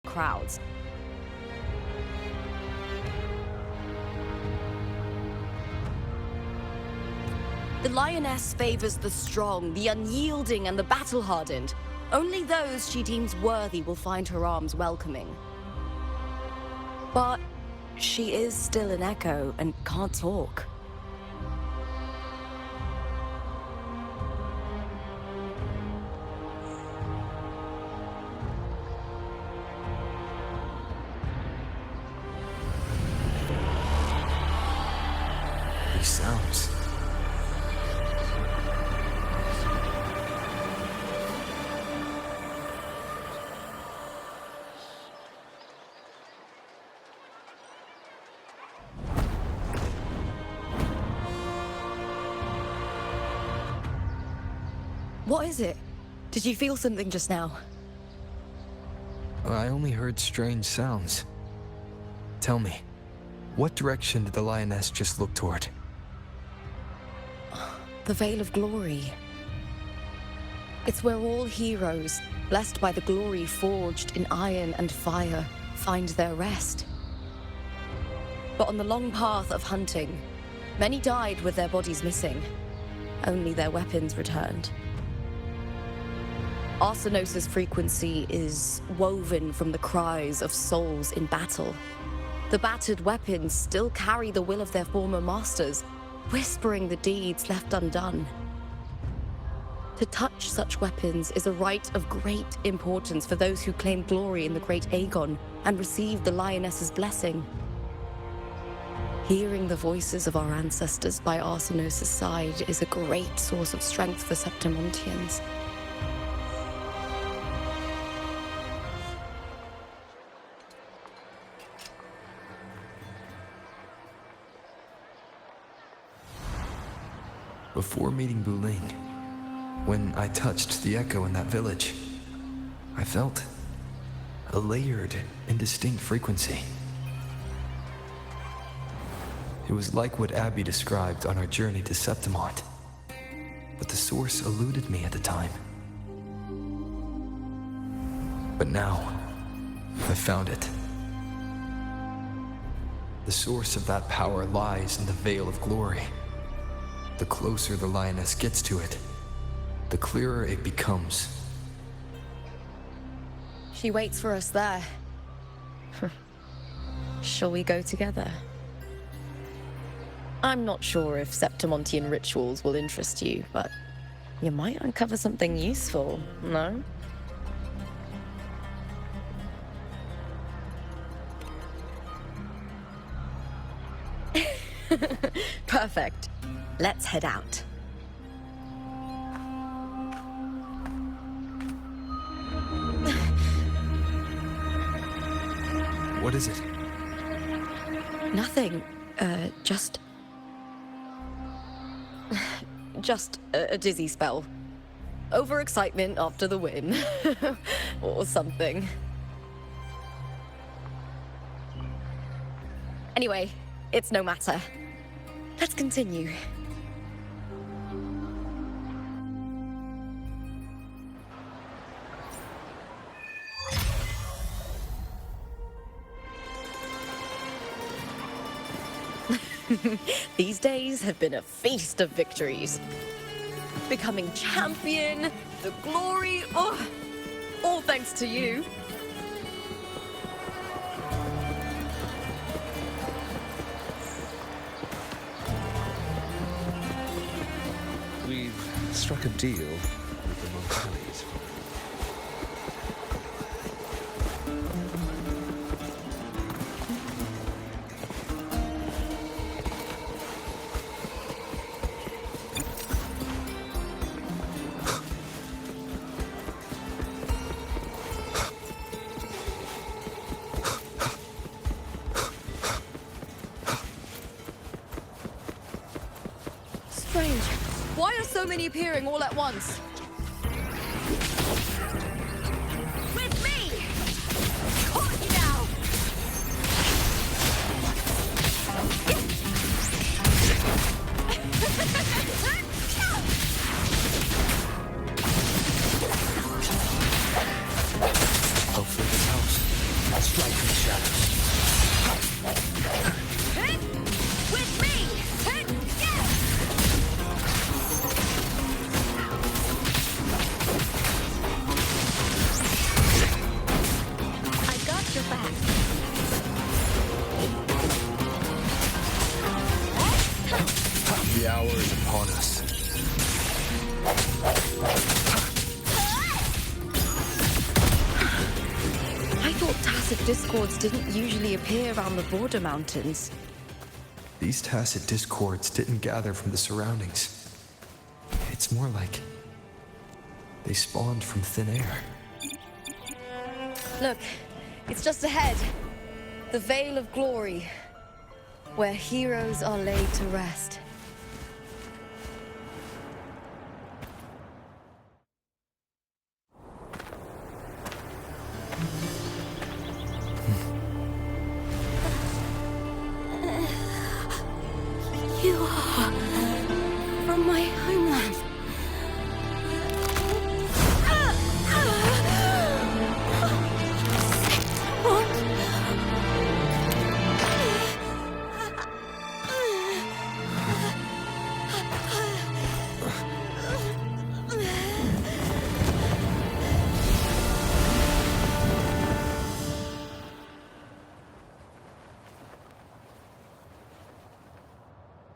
crowds. The lioness favors the strong, the unyielding, and the battle-hardened. Only those she deems worthy will find her arms welcoming. But she is still an echo and can't talk. These sounds. What is it? Did you feel something just now? I only heard strange sounds. Tell me, what direction did the lioness just look toward? The Veil of Glory. It's where all heroes, blessed by the glory forged in iron and fire, find their rest. But on the long path of hunting, many died with their bodies missing. Only their weapons returned. Arsenos' frequency is woven from the cries of souls in battle. The battered weapons still carry the will of their former masters, whispering the deeds left undone. To touch such weapons is a rite of great importance for those who claim glory in the great Aegon and receive the lioness's blessing. Hearing the voices of our ancestors by Arsenos' side is a great source of strength for Septimontians. Before meeting Buling, when I touched the echo in that village, I felt a layered and distinct frequency. It was like what Abby described on our journey to Septimont, but the source eluded me at the time. But now, I found it. The source of that power lies in the Veil of Glory. The closer the lioness gets to it, the clearer it becomes. She waits for us there. Shall we go together? I'm not sure if Septimontian rituals will interest you, but you might uncover something useful, no? Perfect. Let's head out. What is it? Nothing. Just a dizzy spell. Overexcitement after the win. Or something. Anyway, it's no matter. Let's continue. These days have been a feast of victories. Becoming champion, the glory, all thanks to you. We've struck a deal with the Montalis. Strange. Why are so many appearing all at once? With me! Caught you now! Hopefully this helps. Strike in the shadows. With me! Yeah! I got your back. The hour is upon us. I thought tacit discords didn't usually appear around the border mountains. These tacit discords didn't gather from the surroundings. It's more like they spawned from thin air. Look, it's just ahead. The Veil of Glory, where heroes are laid to rest. You are from my homeland.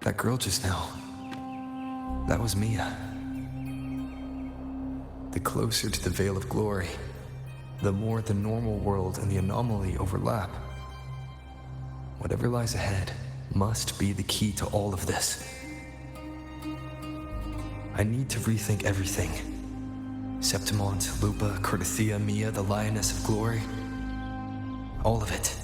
That girl just now, that was Mia. The closer to the Veil of Glory, the more the normal world and the anomaly overlap. Whatever lies ahead must be the key to all of this. I need to rethink everything. Septimont, Lupa, Cartethyia, Mia, the Lioness of Glory. All of it.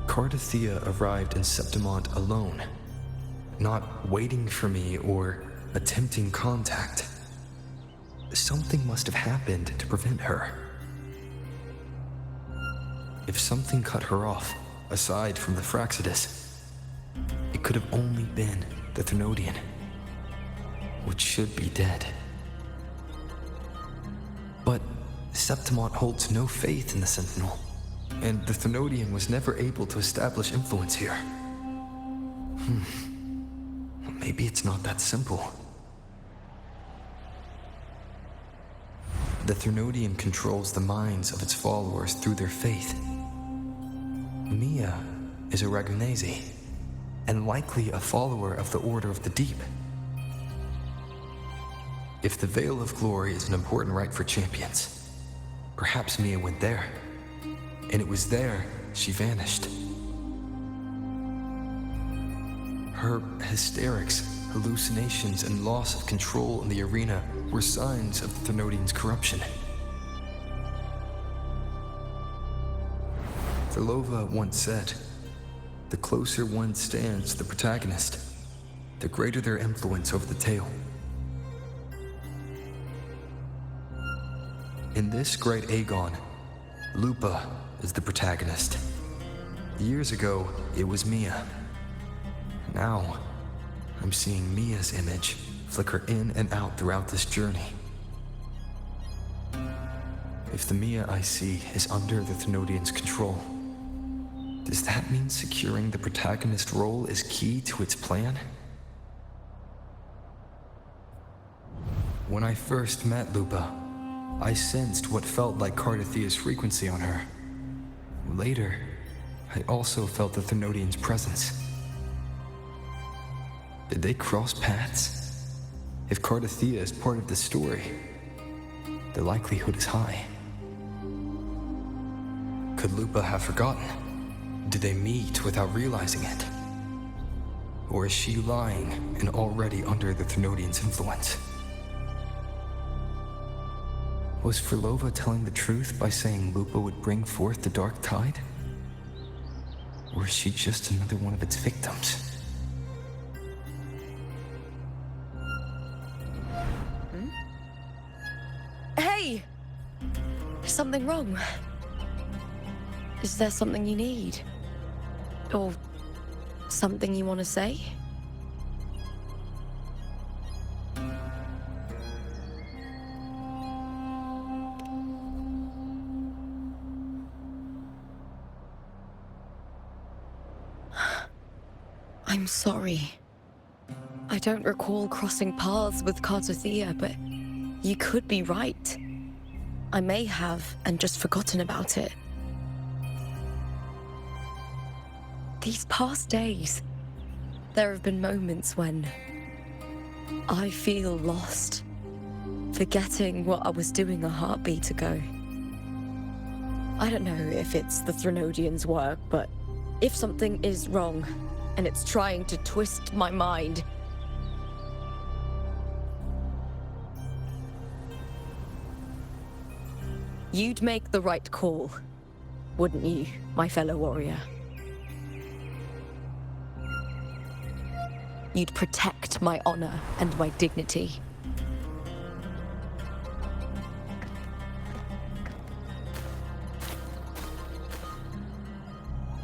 Cartethyia arrived in Septimont alone, not waiting for me or attempting contact. Something must have happened to prevent her. If something cut her off, aside from the Fraxidus, it could have only been the Thenodian, which should be dead. But Septimont holds no faith in the Sentinel, and the Thenodian was never able to establish influence here. Maybe it's not that simple. The Thenodian controls the minds of its followers through their faith. Mia is a Ragunese, and likely a follower of the Order of the Deep. If the Veil of Glory is an important rite for champions, perhaps Mia went there. And it was there she vanished. Her hysterics, hallucinations, and loss of control in the arena were signs of the Thenodian's corruption. Therlova once said, "The closer one stands to the protagonist, the greater their influence over the tale." In this great Aegon, Lupa is the protagonist. Years ago, it was Mia. Now, I'm seeing Mia's image flicker in and out throughout this journey. If the Mia I see is under the Thenodian's control, does that mean securing the protagonist role is key to its plan? When I first met Lupa, I sensed what felt like Cartethia's frequency on her. Later, I also felt the Thenodian's presence. Did they cross paths? If Cartethyia is part of the story, the likelihood is high. Could Lupa have forgotten? Did they meet without realizing it? Or is she lying and already under the Thenodian's influence? Was Therlova telling the truth by saying Lupa would bring forth the Dark Tide? Or is she just another one of its victims? Hey! Is something wrong? Is there something you need? Or something you want to say? I'm sorry. I don't recall crossing paths with Cartethyia, but you could be right. I may have, and just forgotten about it. These past days, there have been moments when I feel lost, forgetting what I was doing a heartbeat ago. I don't know if it's the Threnodians' work, but if something is wrong, and it's trying to twist my mind, you'd make the right call, wouldn't you, my fellow warrior? You'd protect my honor and my dignity.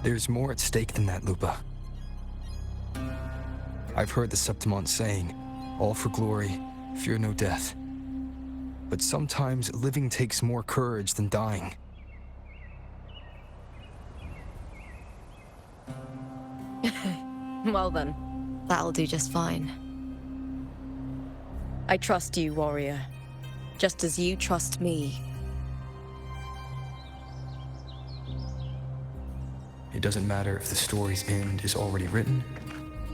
There's more at stake than that, Lupa. I've heard the Septimont saying, all for glory, fear no death. But sometimes living takes more courage than dying. Well then, that'll do just fine. I trust you, warrior, just as you trust me. It doesn't matter if the story's end is already written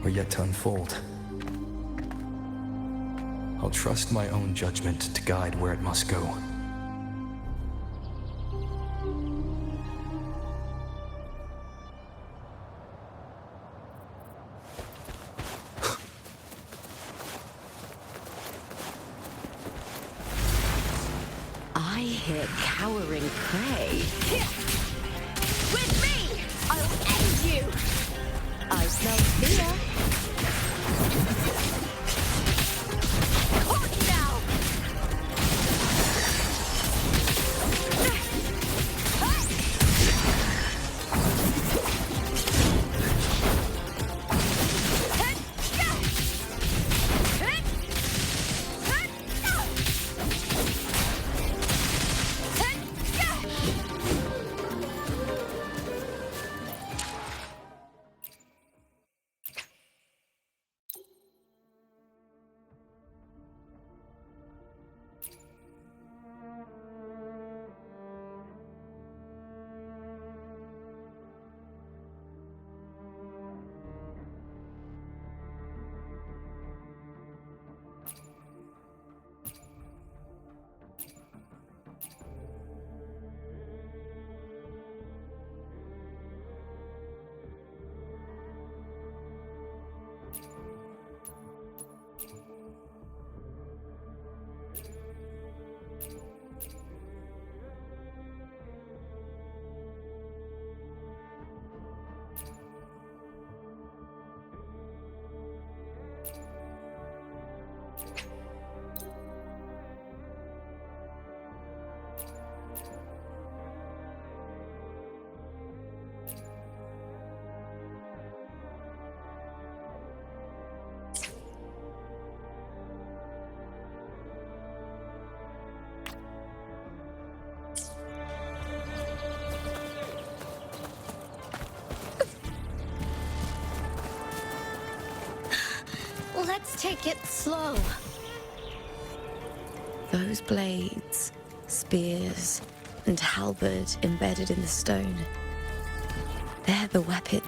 or yet to unfold. I'll trust my own judgment to guide where it must go. I hear cowering prey. With me, I'll end you! I smell fear. Hold now! Let's take it slow. Those blades, spears, and halberd embedded in the stone. They're the weapon.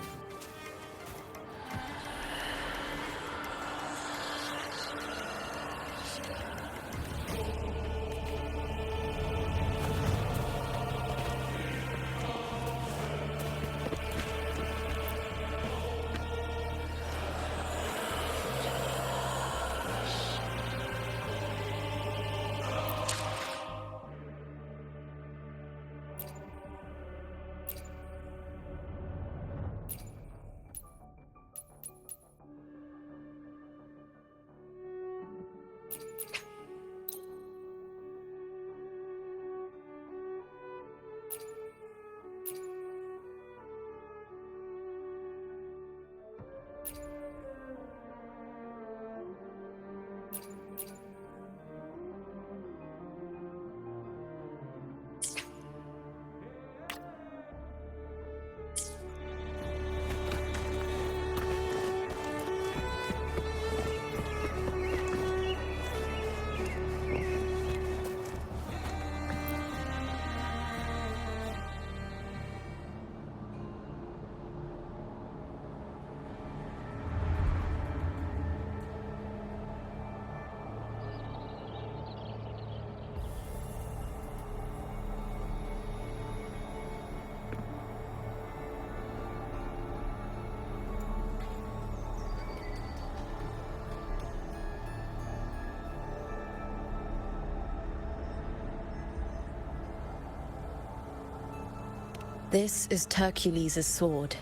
This is Hercules' sword.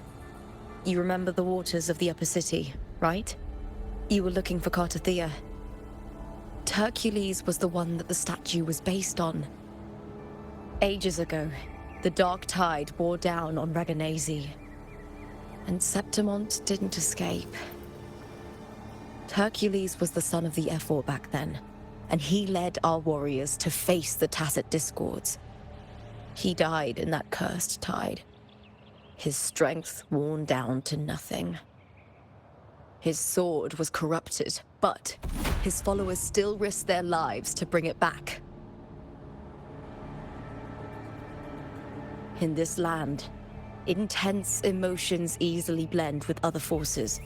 You remember the waters of the upper city, right? You were looking for Cartethyia. Hercules was the one that the statue was based on. Ages ago, the dark tide bore down on Reganese, and Septimont didn't escape. Hercules was the son of the Ephor back then, and he led our warriors to face the Tacit Discords. He died in that cursed tide, his strength worn down to nothing. His sword was corrupted, but his followers still risked their lives to bring it back. In this land, intense emotions easily blend with other forces.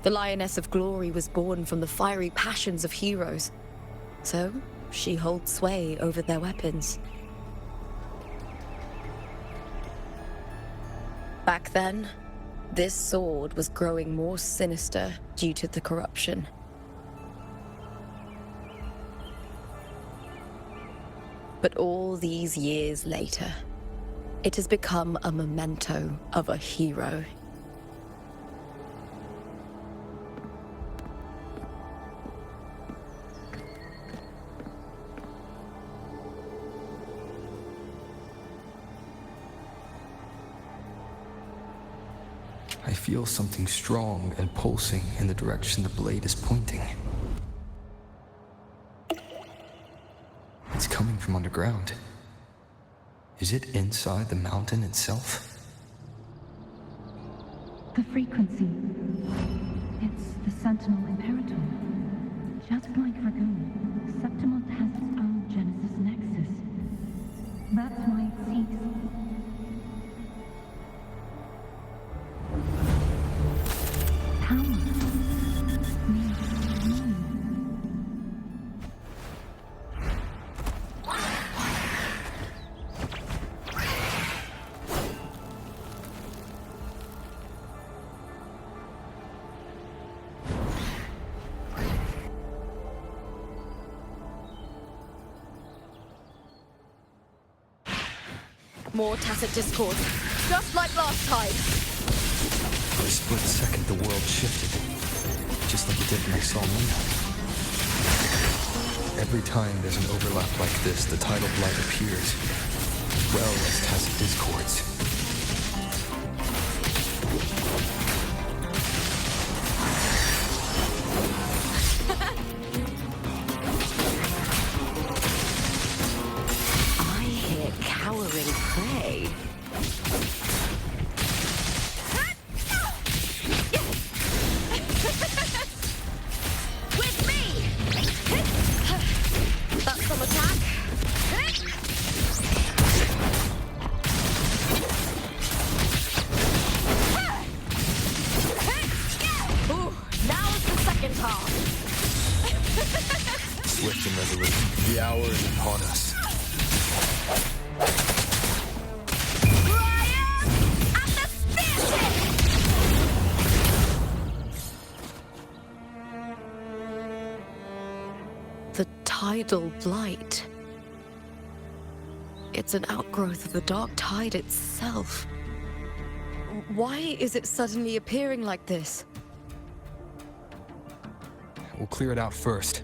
The Lioness of Glory was born from the fiery passions of heroes, so she holds sway over their weapons. Back then, this sword was growing more sinister due to the corruption. But all these years later, it has become a memento of a hero. I feel something strong and pulsing in the direction the blade is pointing. It's coming from underground. Is it inside the mountain itself? The frequency. It's the Sentinel Imperator. Just like Dragoon, Septimont has its own Genesis Nexus. That's why it seeks. Power. Means meaning. More Tacit Discord, just like last time. For a split second, the world shifted, just like it did when I saw Mina. Every time there's an overlap like this, the tidal blight appears, as well as Tacit Discords. I hear cowering prey. With me! That's some attack. Ooh, now's the second half. Swift and resolute, the hour is upon us. The tidal blight. It's an outgrowth of the dark tide itself. Why is it suddenly appearing like this? We'll clear it out first,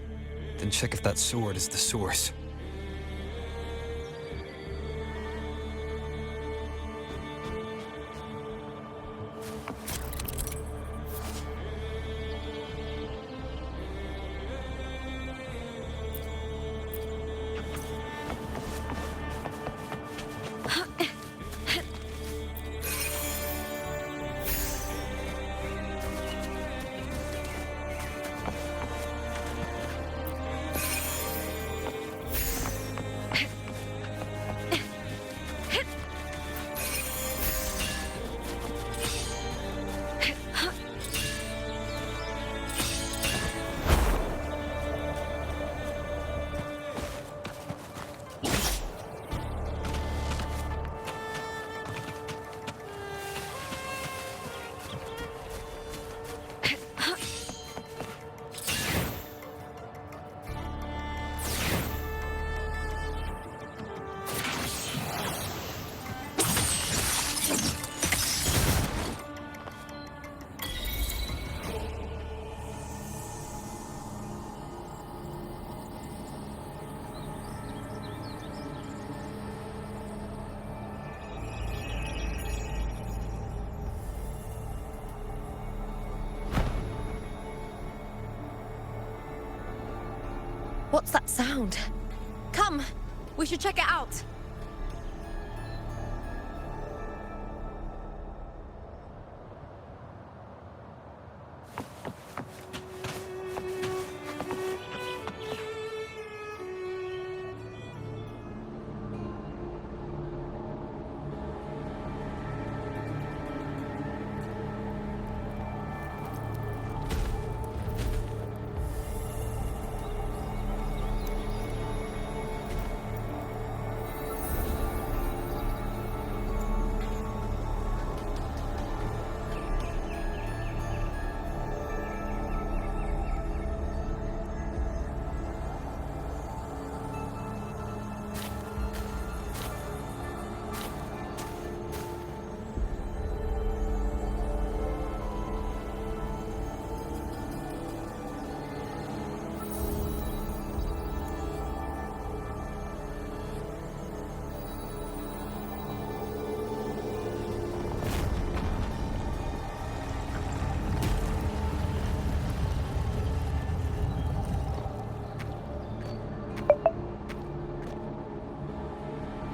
then check if that sword is the source. What's that sound? Come, we should check it out.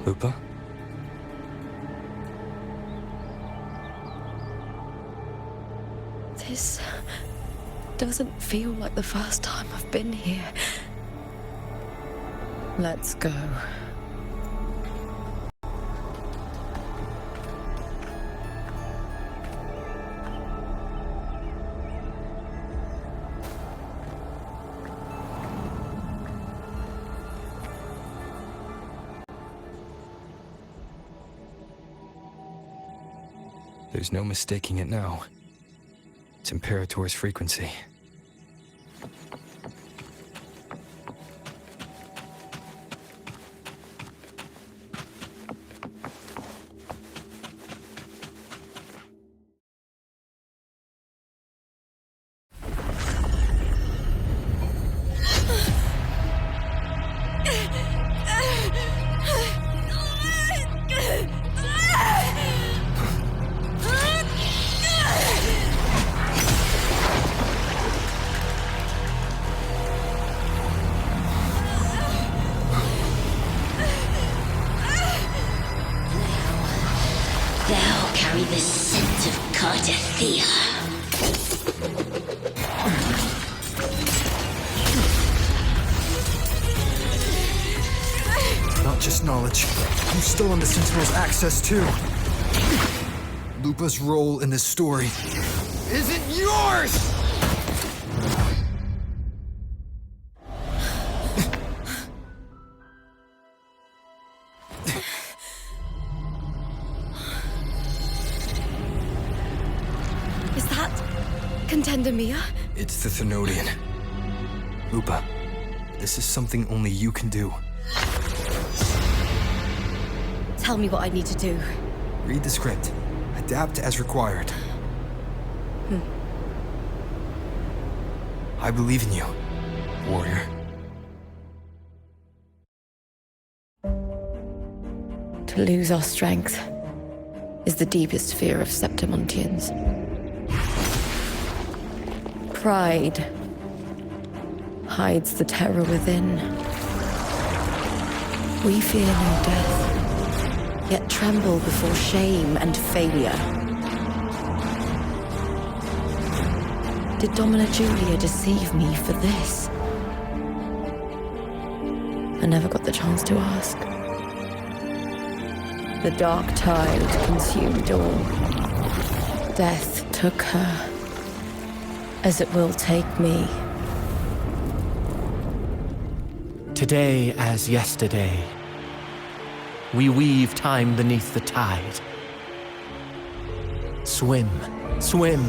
Lupa? This doesn't feel like the first time I've been here. Let's go. There's no mistaking it now. It's Imperator's frequency. Thou carry the scent of Cartethyia. Not just knowledge. I'm still on the Sentinel's access too. Lupa's role in this story isn't yours! Is that Cartethyia? It's the Thenodian. Lupa, this is something only you can do. Tell me what I need to do. Read the script. Adapt as required. I believe in you, warrior. To lose our strength is the deepest fear of Septimontians. Pride hides the terror within. We fear no death, yet tremble before shame and failure. Did Domina Julia deceive me for this? I never got the chance to ask. The dark tide consumed all. Death took her, as it will take me. Today as yesterday, we weave time beneath the tide. Swim, swim,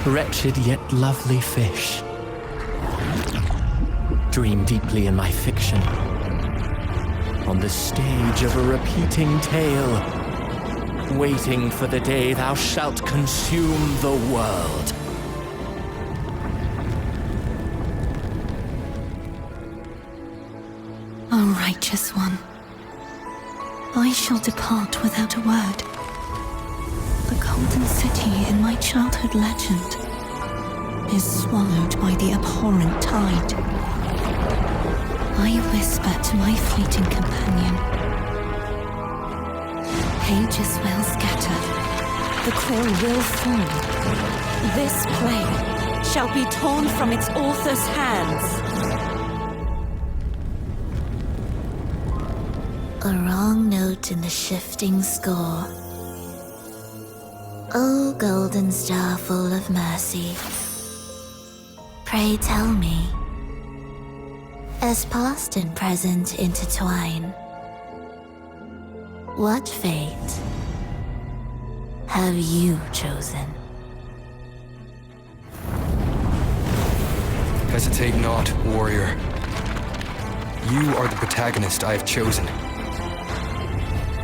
wretched yet lovely fish. Dream deeply in my fiction, on the stage of a repeating tale, waiting for the day thou shalt consume the world. O righteous one, I shall depart without a word. The golden city in my childhood legend is swallowed by the abhorrent tide. I whisper to my fleeting companion. Pages will scatter. The quill will fall. This play shall be torn from its author's hands. A wrong note in the shifting score. O golden star full of mercy, pray tell me, as past and present intertwine, what fate have you chosen? Hesitate not, warrior. You are the protagonist I have chosen.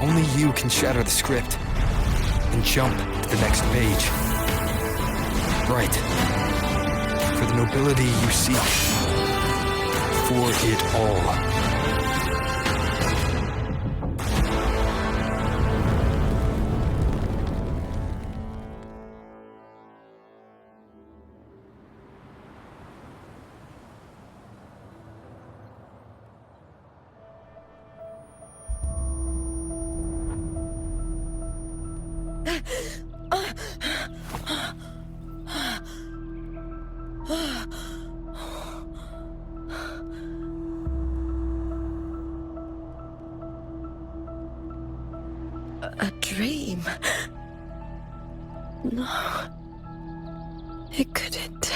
Only you can shatter the script and jump to the next page. Right. For the nobility you seek. For it all. A dream? No. It couldn't.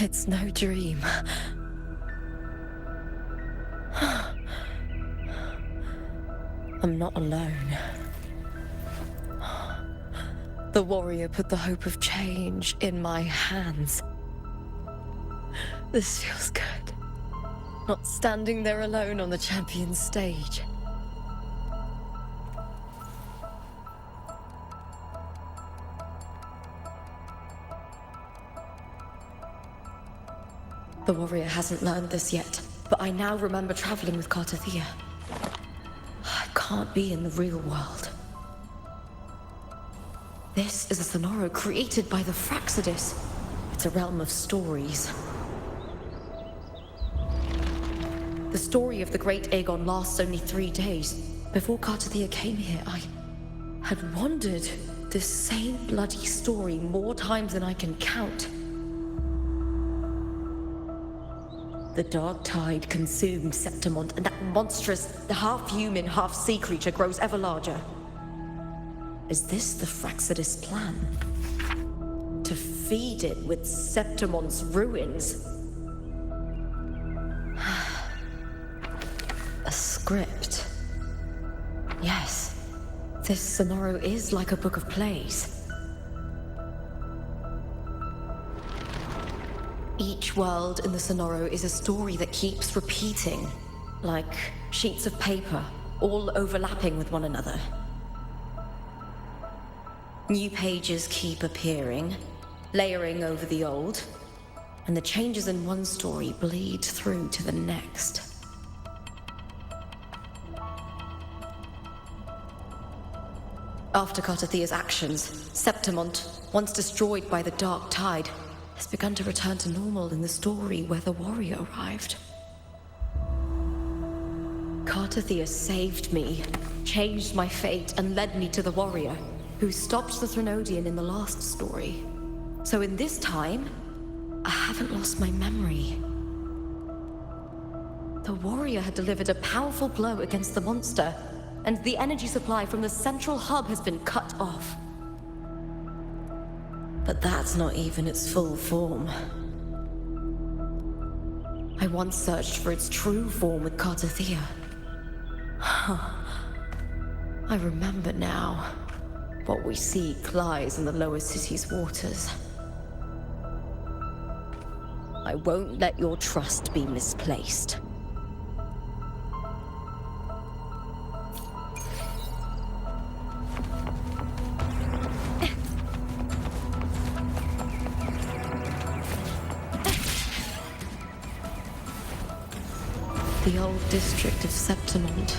It's no dream. I'm not alone. The warrior put the hope of change in my hands. This feels good. Not standing there alone on the champion's stage. The warrior hasn't learned this yet, but I now remember traveling with Cartethyia. I can't be in the real world. This is a Sonoro created by the Fraxidus. It's a realm of stories. The story of the great Aegon lasts only 3 days. Before Cartethyia came here, I had wandered this same bloody story more times than I can count. The dark tide consumed Septimont, and that monstrous, half-human, half-sea creature grows ever larger. Is this the Fraxidus plan? To feed it with Septimont's ruins? A script. Yes, this Sonoro is like a book of plays. Each world in the Sonoro is a story that keeps repeating, like sheets of paper, all overlapping with one another. New pages keep appearing, layering over the old, and the changes in one story bleed through to the next. After Cartethia's actions, Septimont, once destroyed by the dark tide, has begun to return to normal in the story where the warrior arrived. Cartethyia saved me, changed my fate, and led me to the warrior, who stopped the Threnodian in the last story. So in this time, I haven't lost my memory. The warrior had delivered a powerful blow against the monster, and the energy supply from the central hub has been cut off. But that's not even its full form. I once searched for its true form with Cartethyia. I remember now. What we seek lies in the lower city's waters. I won't let your trust be misplaced. The old district of Septimont,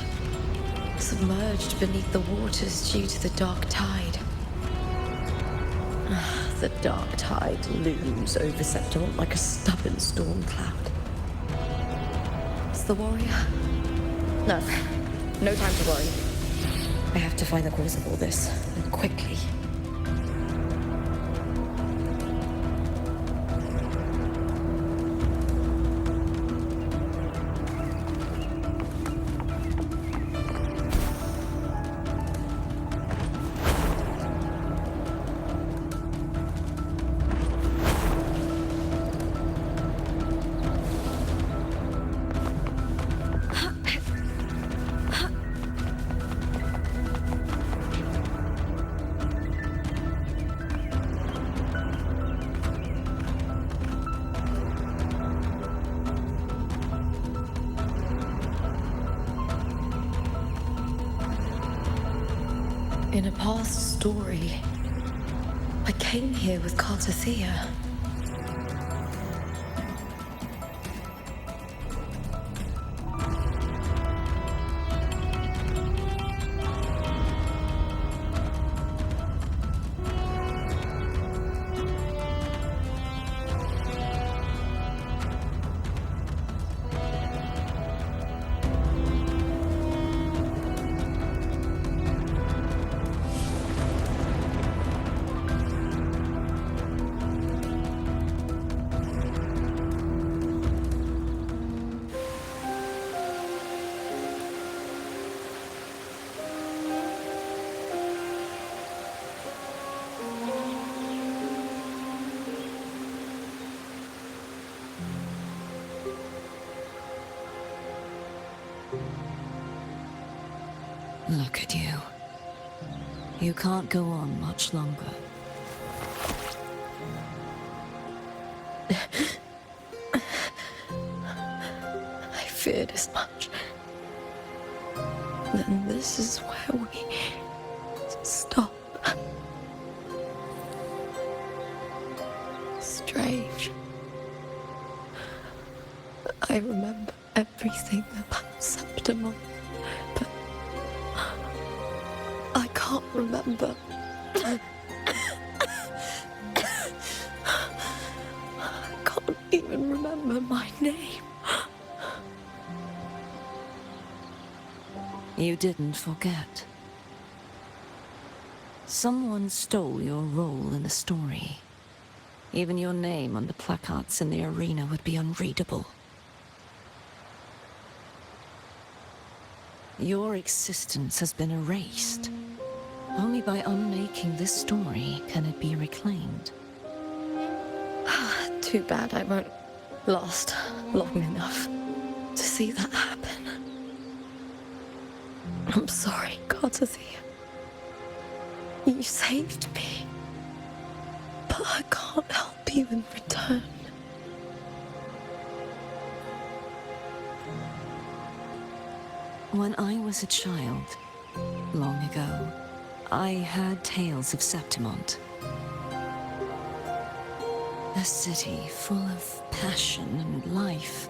submerged beneath the waters due to the dark tide. The dark tide looms over Septimont like a stubborn storm cloud. It's the warrior. No time to worry. I have to find the cause of all this, and quickly. In a past story, I came here with Cartethyia. Look at you. You can't go on much longer. I feared as much. Then this is where we stop. Strange. I remember everything about Septimont, but I can't remember. I can't even remember my name. You didn't forget. Someone stole your role in the story. Even your name on the placards in the arena would be unreadable. Your existence has been erased. Only by unmaking this story can it be reclaimed. Too bad I won't last long enough to see that happen. I'm sorry, Cartethyia. You saved me, but I can't help you in return. When I was a child, long ago, I heard tales of Septimont. A city full of passion and life.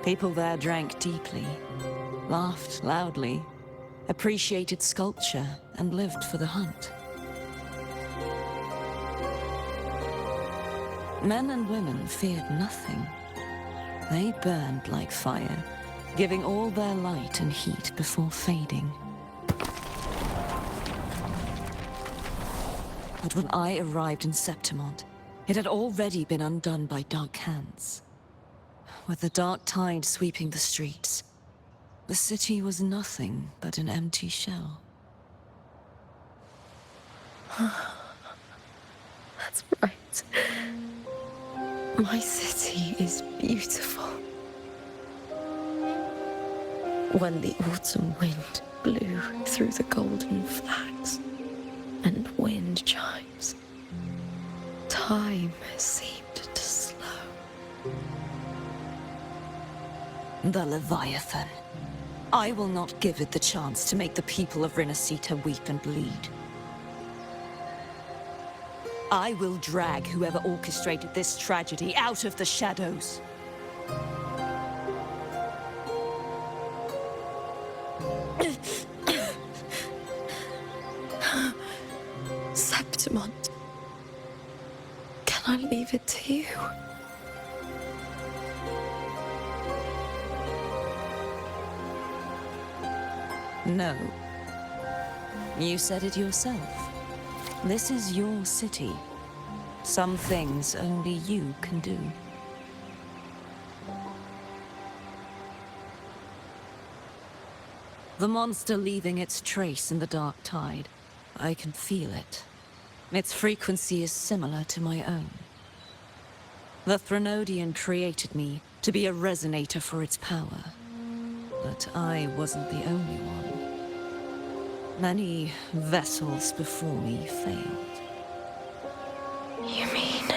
People there drank deeply, laughed loudly, appreciated sculpture, and lived for the hunt. Men and women feared nothing. They burned like fire, giving all their light and heat before fading. But when I arrived in Septimont, it had already been undone by dark hands. With the dark tide sweeping the streets, the city was nothing but an empty shell. That's right. My city is beautiful. When the autumn wind blew through the golden flags and wind chimes, time seemed to slow. The Leviathan. I will not give it the chance to make the people of Renacita weep and bleed. I will drag whoever orchestrated this tragedy out of the shadows. Septimont. I leave it to you. No. You said it yourself. This is your city. Some things only you can do. The monster leaving its trace in the dark tide. I can feel it. Its frequency is similar to my own. The Threnodian created me to be a resonator for its power. But I wasn't the only one. Many vessels before me failed. You mean?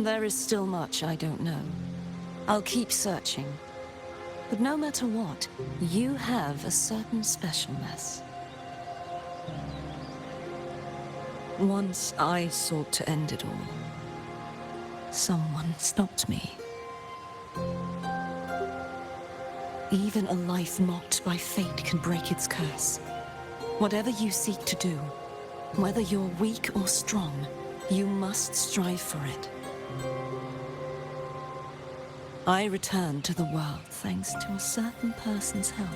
There is still much I don't know. I'll keep searching. But no matter what, you have a certain specialness. Once I sought to end it all. Someone stopped me. Even a life mocked by fate can break its curse. Whatever you seek to do, whether you're weak or strong, you must strive for it. I returned to the world thanks to a certain person's help.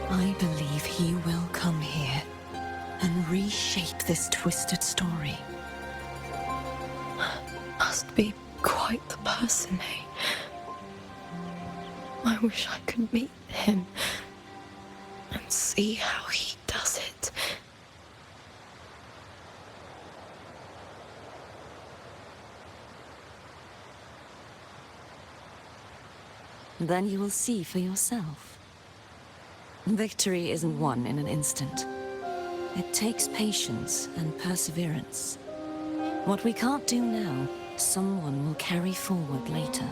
I believe he will come here and reshape this twisted story. Must be quite the person, eh? I wish I could meet him and see how he does it. Then you will see for yourself. Victory isn't won in an instant. It takes patience and perseverance. What we can't do now, someone will carry forward later.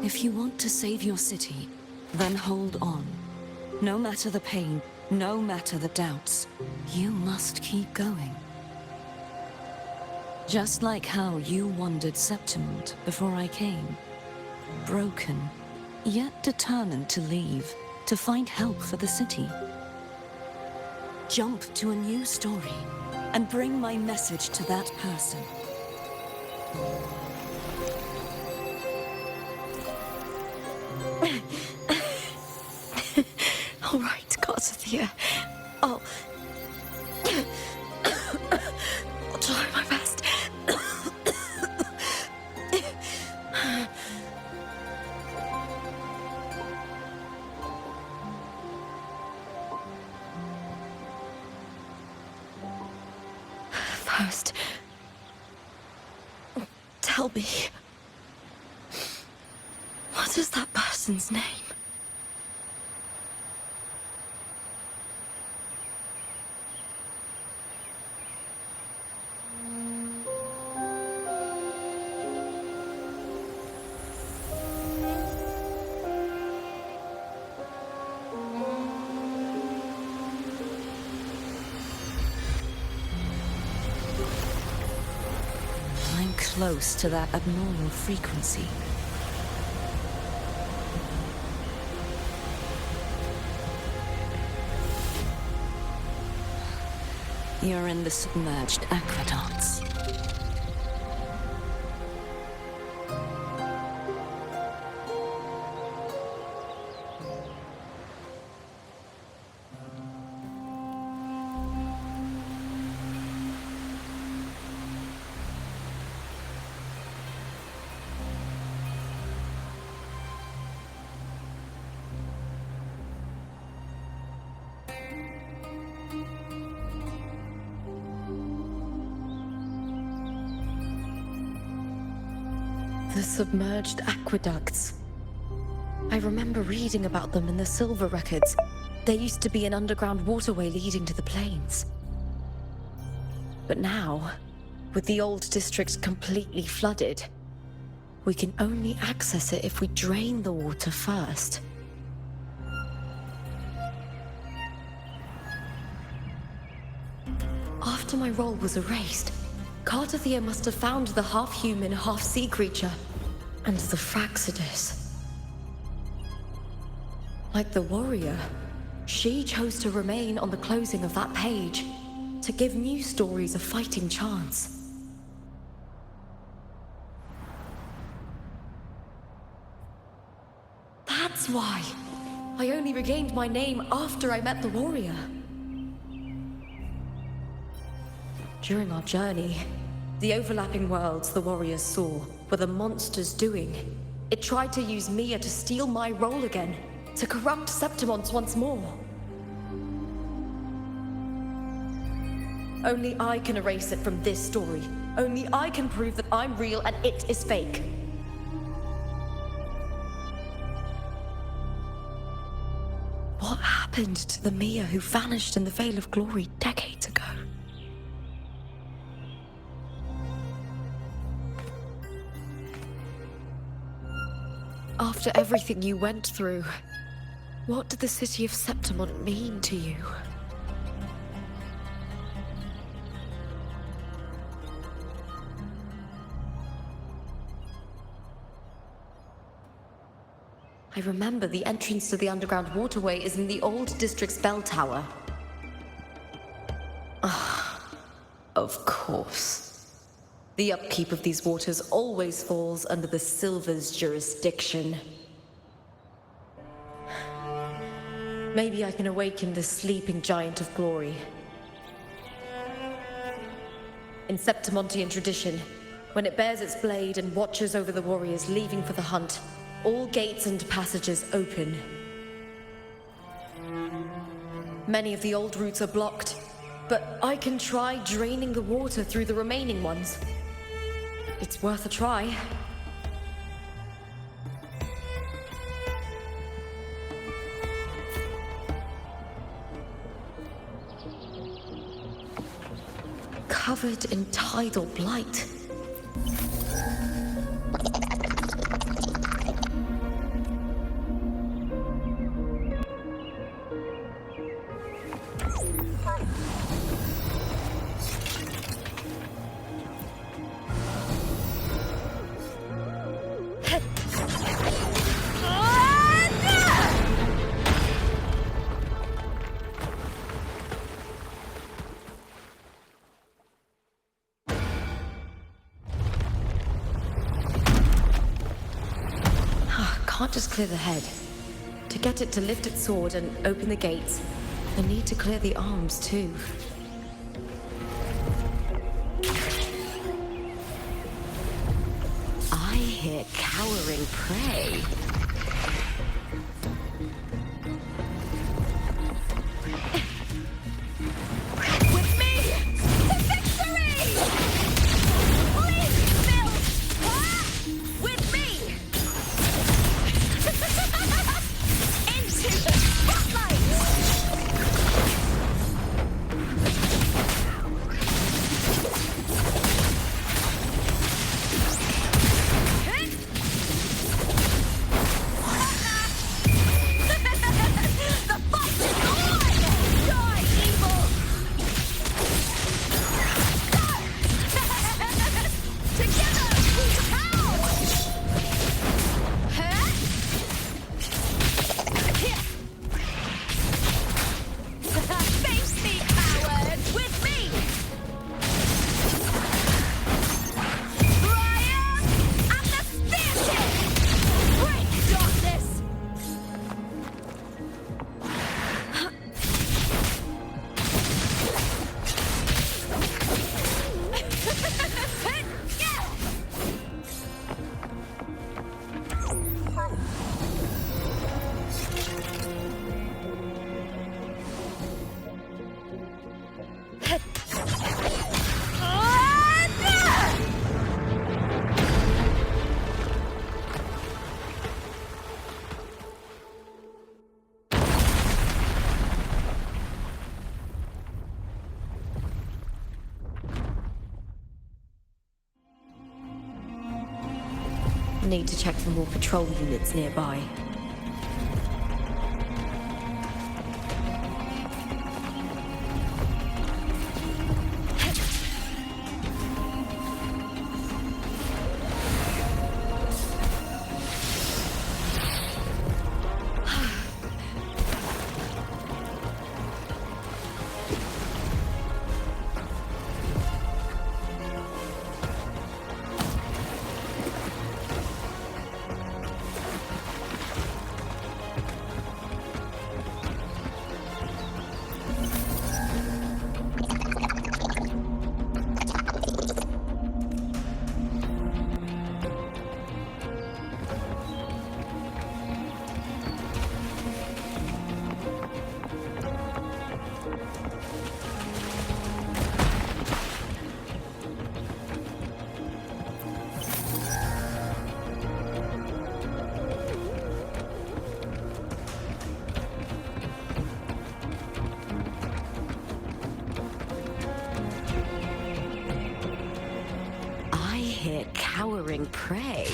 If you want to save your city, then hold on. No matter the pain, no matter the doubts, you must keep going. Just like how you wandered Septimont before I came. Broken, yet determined to leave, to find help for the city. Jump to a new story, and bring my message to that person. All right, Cartethyia. I'll try my best. First, tell me, what is that person's name? I'm close to that abnormal frequency. You're in the submerged aqueducts. The submerged aqueducts. I remember reading about them in the Silver records. There used to be an underground waterway leading to the plains. But now, with the old district completely flooded, we can only access it if we drain the water first. After my role was erased, Cartethyia must have found the half-human, half-sea creature, and the Fraxidus. Like the warrior, she chose to remain on the closing of that page, to give new stories a fighting chance. That's why I only regained my name after I met the warrior. During our journey, the overlapping worlds the warriors saw were the monsters doing. It tried to use Mia to steal my role again, to corrupt Septimont once more. Only I can erase it from this story. Only I can prove that I'm real and it is fake. What happened to the Mia who vanished in the Veil of Glory decades ago? After everything you went through, what did the city of Septimont mean to you? I remember the entrance to the underground waterway is in the old district's bell tower. Of course. The upkeep of these waters always falls under the Silver's jurisdiction. Maybe I can awaken the sleeping giant of glory. In Septimontian tradition, when it bears its blade and watches over the warriors leaving for the hunt, all gates and passages open. Many of the old routes are blocked, but I can try draining the water through the remaining ones. It's worth a try. Covered in tidal blight. Can't just clear the head. To get it to lift its sword and open the gates, I need to clear the arms too. I hear cowering prey. With me to victory! Please, Bill! With me! Into the spotlight! The fight is on! Die, evil! Together we power! Face me, coward! With me! Brian and the spear break darkness! Need to check for more patrol units nearby. here cowering prey.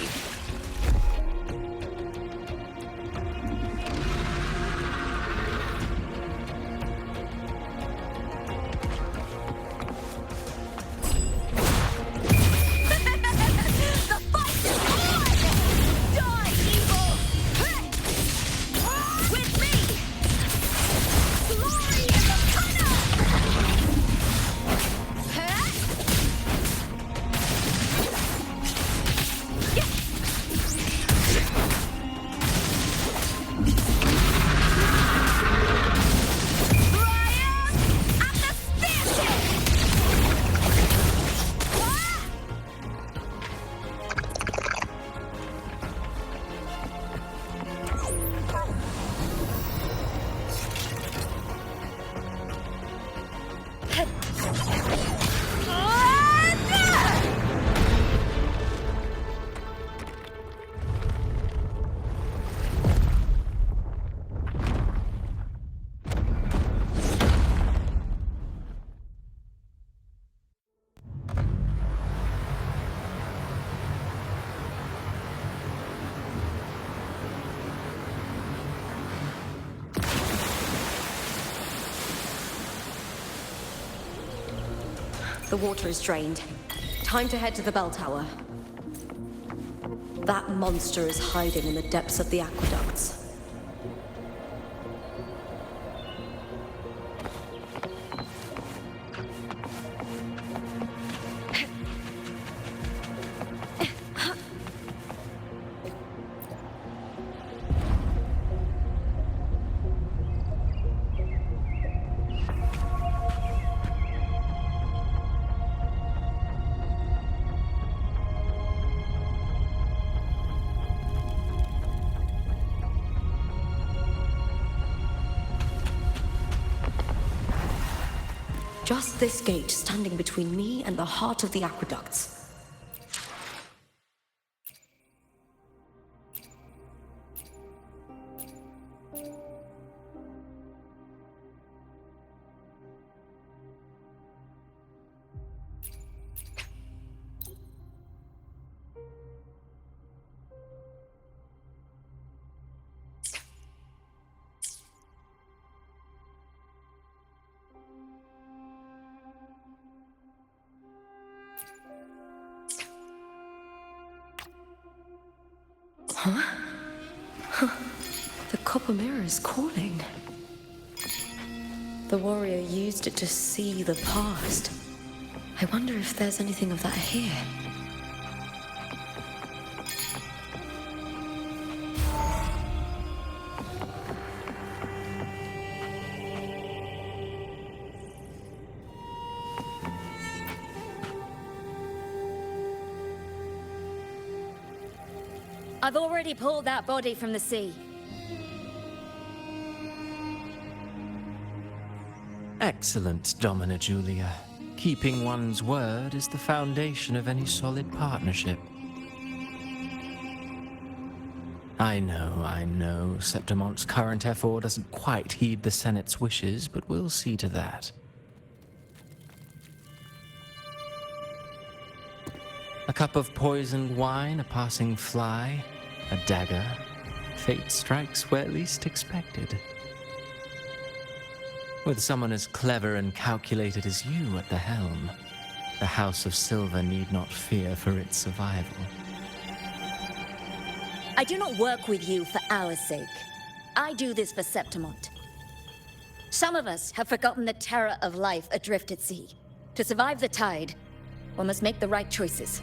The water is drained. Time to head to the bell tower. That monster is hiding in the depths of the aqueducts. Just this gate standing between me and the heart of the aqueducts. The copper mirror is calling. The warrior used it to see the past. I wonder if there's anything of that here. I've already pulled that body from the sea. Excellent, Domina Julia. Keeping one's word is the foundation of any solid partnership. I know, Septimonte's current effort doesn't quite heed the Senate's wishes, but we'll see to that. A cup of poisoned wine, a passing fly, a dagger. Fate strikes where least expected. With someone as clever and calculated as you at the helm, the House of Silver need not fear for its survival. I do not work with you for our sake. I do this for Septimont. Some of us have forgotten the terror of life adrift at sea. To survive the tide, one must make the right choices.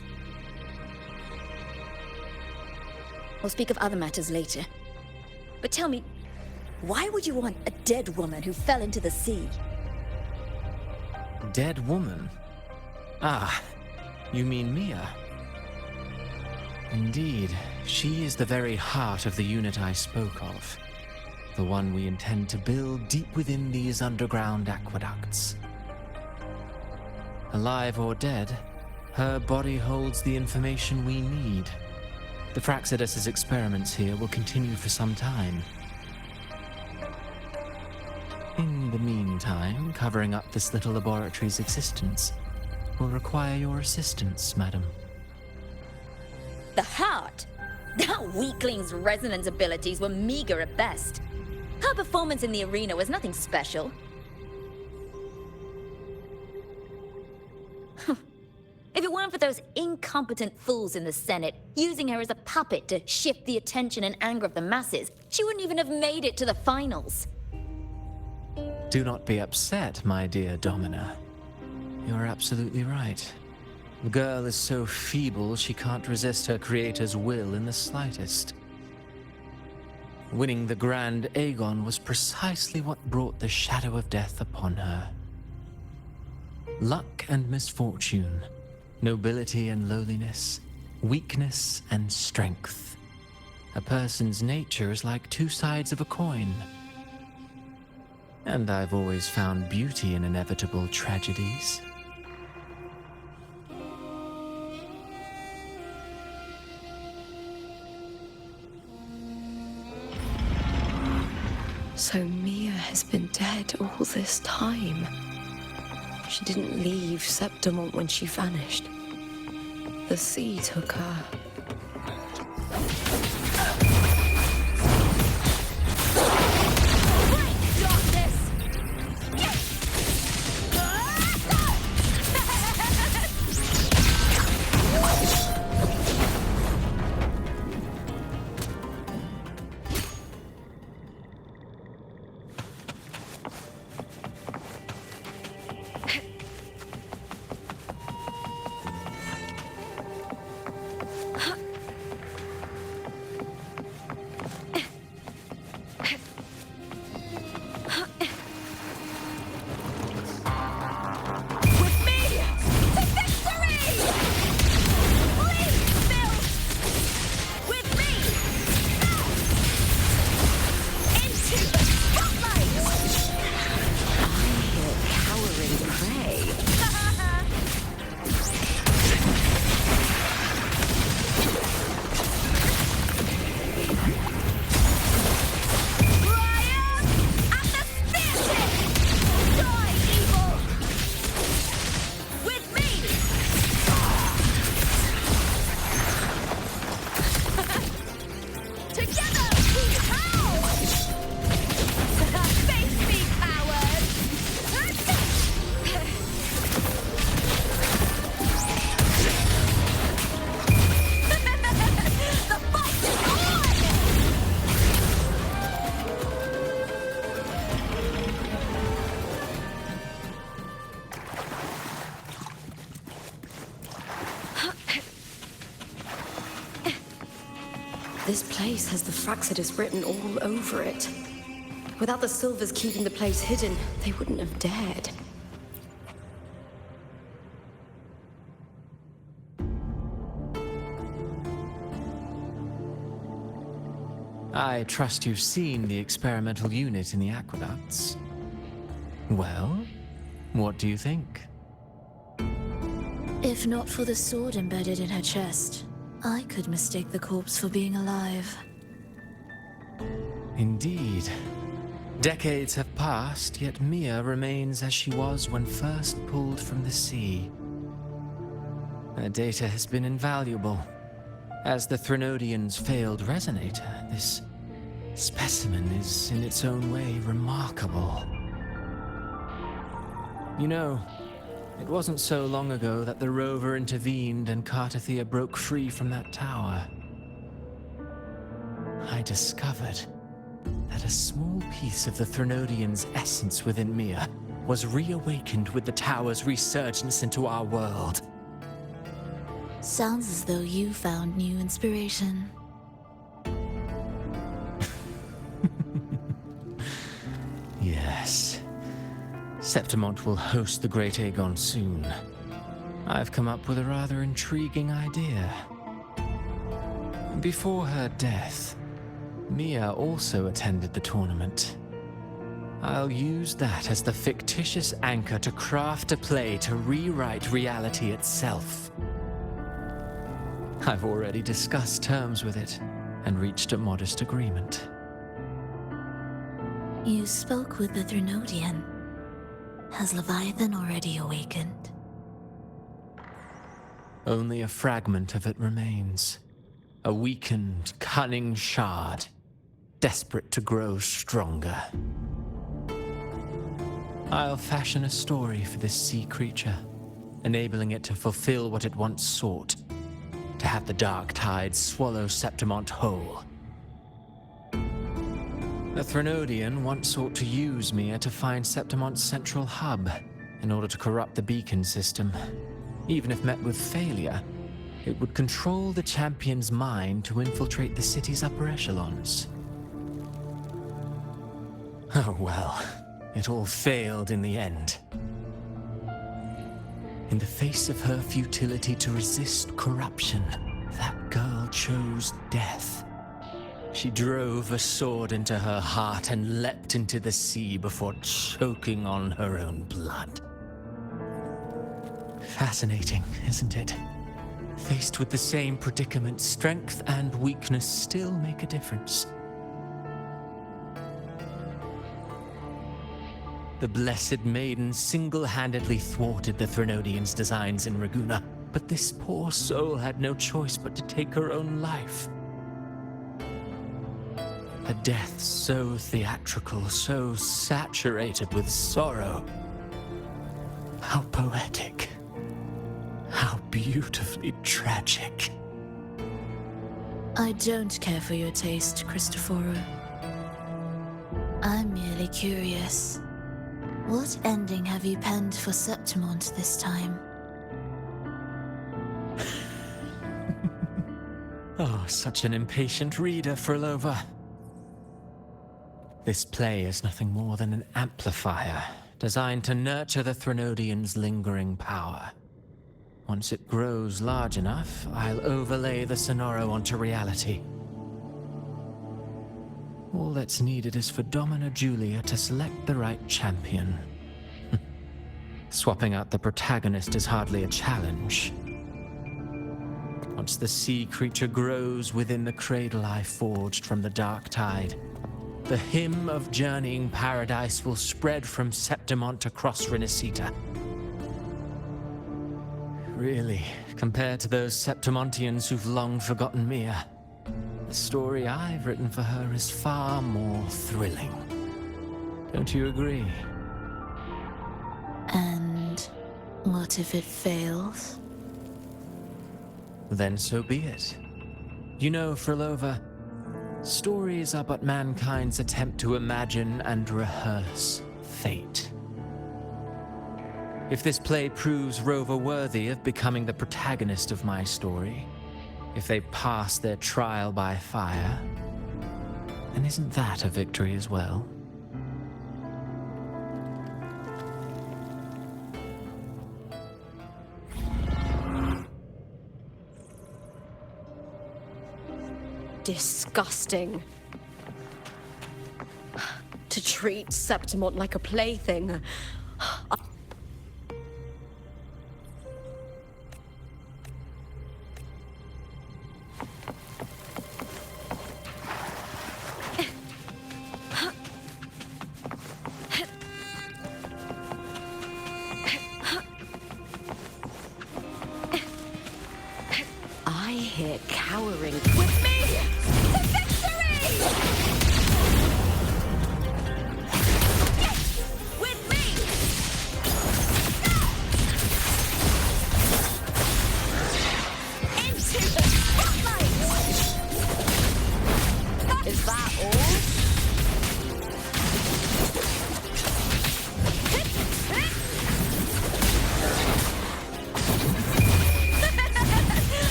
We'll speak of other matters later. But tell me, why would you want a dead woman who fell into the sea? Dead woman? Ah, you mean Mia? Indeed, she is the very heart of the unit I spoke of. The one we intend to build deep within these underground aqueducts. Alive or dead, her body holds the information we need. The Fraxidus's experiments here will continue for some time. In the meantime, covering up this little laboratory's existence will require your assistance, madam. The heart? That weakling's resonance abilities were meager at best. Her performance in the arena was nothing special. If it weren't for those incompetent fools in the Senate using her as a puppet to shift the attention and anger of the masses, she wouldn't even have made it to the finals. Do not be upset, my dear Domina. You're absolutely right. The girl is so feeble she can't resist her creator's will in the slightest. Winning the Grand Aegon was precisely what brought the shadow of death upon her. Luck and misfortune, nobility and lowliness, weakness and strength. A person's nature is like two sides of a coin. And I've always found beauty in inevitable tragedies. So Mia has been dead all this time. She didn't leave Septimont when she vanished. The sea took her. This place has the Fraxidus written all over it. Without the Silvers keeping the place hidden, they wouldn't have dared. I trust you've seen the experimental unit in the aqueducts. Well, what do you think? If not for the sword embedded in her chest, I could mistake the corpse for being alive. Indeed. Decades have passed, yet Mia remains as she was when first pulled from the sea. Her data has been invaluable. As the Threnodians' failed resonator, this specimen is in its own way remarkable. You know, it wasn't so long ago that the Rover intervened and Cartethyia broke free from that tower. I discovered that a small piece of the Threnodians' essence within Mia was reawakened with the tower's resurgence into our world. Sounds as though you found new inspiration. Yes. Septimont will host the Great Aegon soon. I've come up with a rather intriguing idea. Before her death, Mia also attended the tournament. I'll use that as the fictitious anchor to craft a play to rewrite reality itself. I've already discussed terms with it and reached a modest agreement. You spoke with the Threnodian. Has Leviathan already awakened? Only a fragment of it remains. A weakened, cunning shard, desperate to grow stronger. I'll fashion a story for this sea creature, enabling it to fulfill what it once sought, to have the dark tide swallow Septimont whole. The Threnodian once sought to use Mia to find Septimont's central hub in order to corrupt the beacon system. Even if met with failure, it would control the champion's mind to infiltrate the city's upper echelons. Oh well, it all failed in the end. In the face of her futility to resist corruption, that girl chose death. She drove a sword into her heart and leapt into the sea before choking on her own blood. Fascinating, isn't it? Faced with the same predicament, strength and weakness still make a difference. The Blessed Maiden single-handedly thwarted the Threnodians' designs in Raguna, but this poor soul had no choice but to take her own life. A death so theatrical, so saturated with sorrow. How poetic. How beautifully tragic. I don't care for your taste, Cristoforo. I'm merely curious. What ending have you penned for Septimont this time? Oh, such an impatient reader, Frolova. This play is nothing more than an amplifier, designed to nurture the Threnodian's lingering power. Once it grows large enough, I'll overlay the Sonoro onto reality. All that's needed is for Domina Julia to select the right champion. Swapping out the protagonist is hardly a challenge. Once the sea creature grows within the cradle I forged from the dark tide, the hymn of journeying paradise will spread from Septimont across Renacita. Really, compared to those Septimontians who've long forgotten Mia, the story I've written for her is far more thrilling. Don't you agree? And what if it fails? Then so be it. You know, Frolova, stories are but mankind's attempt to imagine and rehearse fate. If this play proves Rover worthy of becoming the protagonist of my story, if they pass their trial by fire, then isn't that a victory as well? Disgusting. To treat Septimont like a plaything. I hear cowering. With me! To victory! Yes! With me! Into the spotlight! Is that all?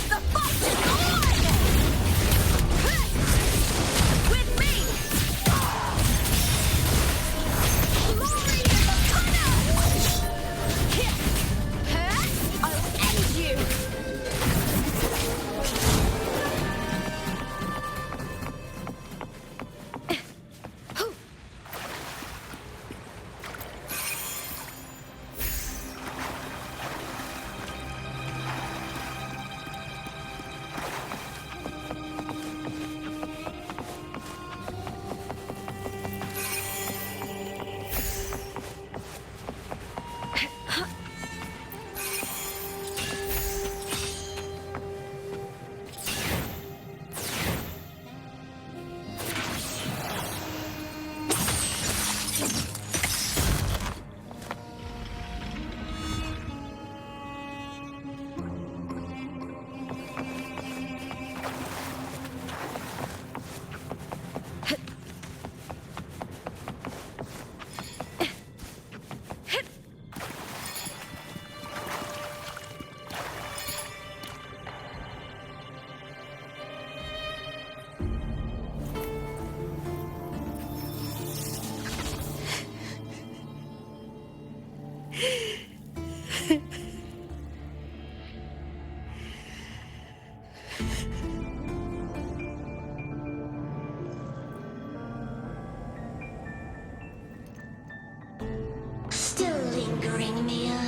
The fight is on! With me! Still lingering, Mia?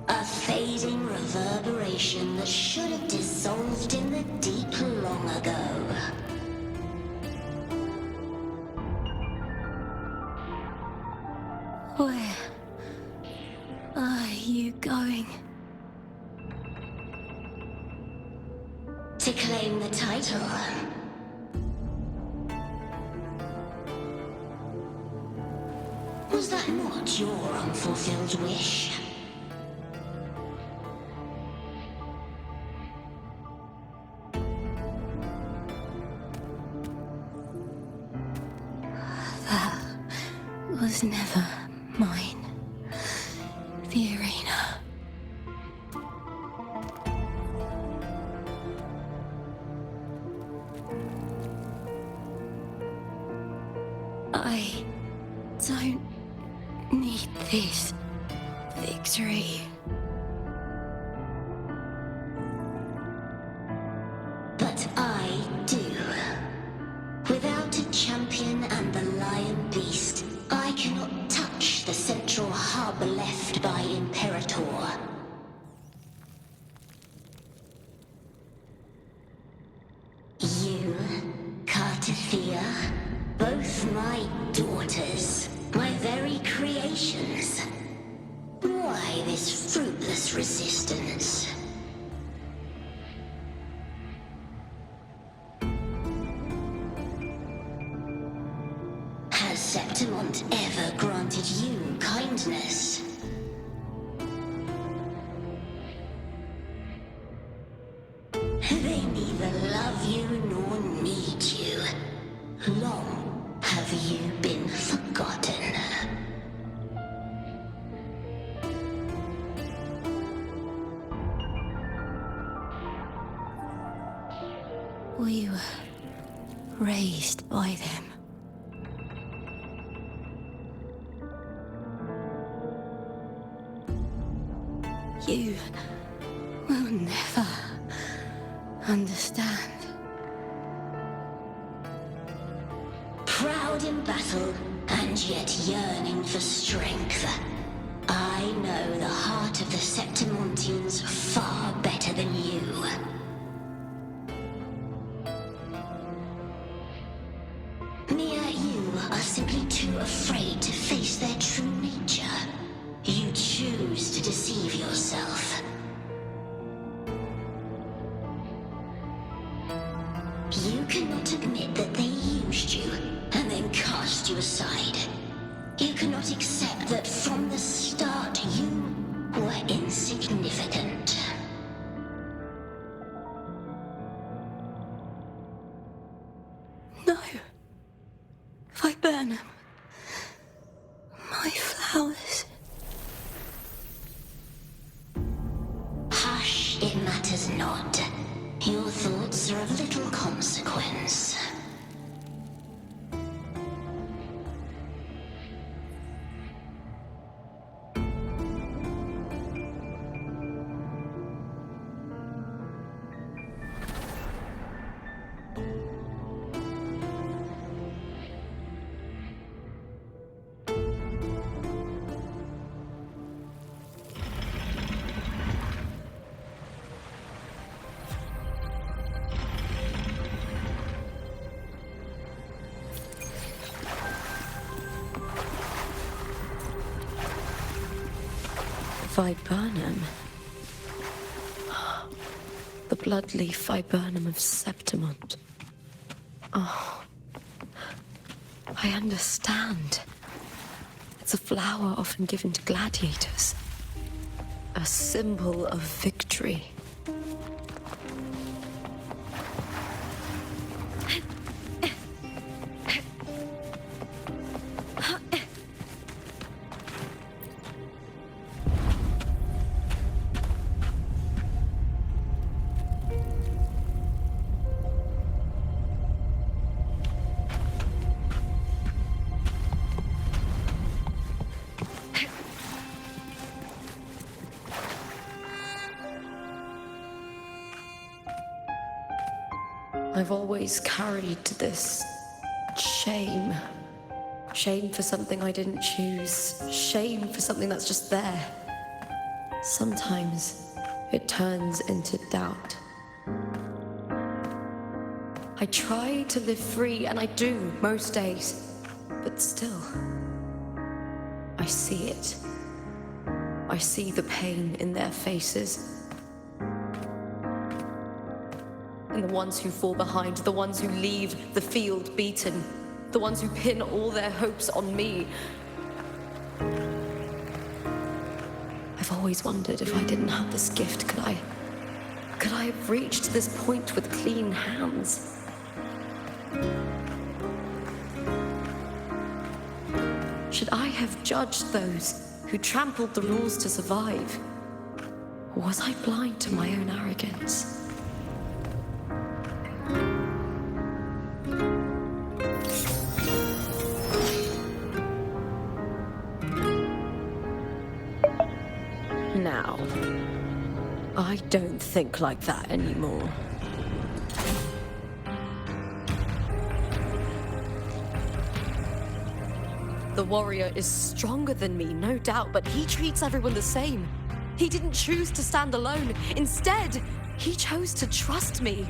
A fading reverberation that should have dissolved in the deep long ago. Where are you going? To claim the title. Was that not your unfulfilled wish? Was never mine. The arena. I don't need this victory. But I do. Without a champion and the lion beast, I cannot touch the central hub left by Imperator. You, Cartethyia, both my daughters, my very creations. Why this fruitless resistance? Has Septimont ever granted you kindness? They neither love you nor need you. Long have you been forgotten. We were raised by them. You will never understand. Proud in battle, and yet yearning for strength. I know the heart of the Septimontians far better than you. Mia, you are simply too afraid to face their true nature. You choose to deceive yourself. You cannot admit that they used you and then cast you aside. You cannot accept that from the start you were insignificant. No. If I burn them, my flowers. Hush, it matters not. Your thoughts are of little consequence. Viburnum. The bloodleaf viburnum of Septimont. Oh, I understand. It's a flower often given to gladiators. A symbol of victory. I've always carried this shame. Shame for something I didn't choose. Shame for something that's just there. Sometimes it turns into doubt. I try to live free, and I do most days. But still, I see it. I see the pain in their faces. In the ones who fall behind, the ones who leave the field beaten, the ones who pin all their hopes on me. I've always wondered if I didn't have this gift, could I have reached this point with clean hands? Should I have judged those who trampled the rules to survive? Or was I blind to my own arrogance? Now, I don't think like that anymore. The warrior is stronger than me, no doubt, but he treats everyone the same. He didn't choose to stand alone. Instead, he chose to trust me.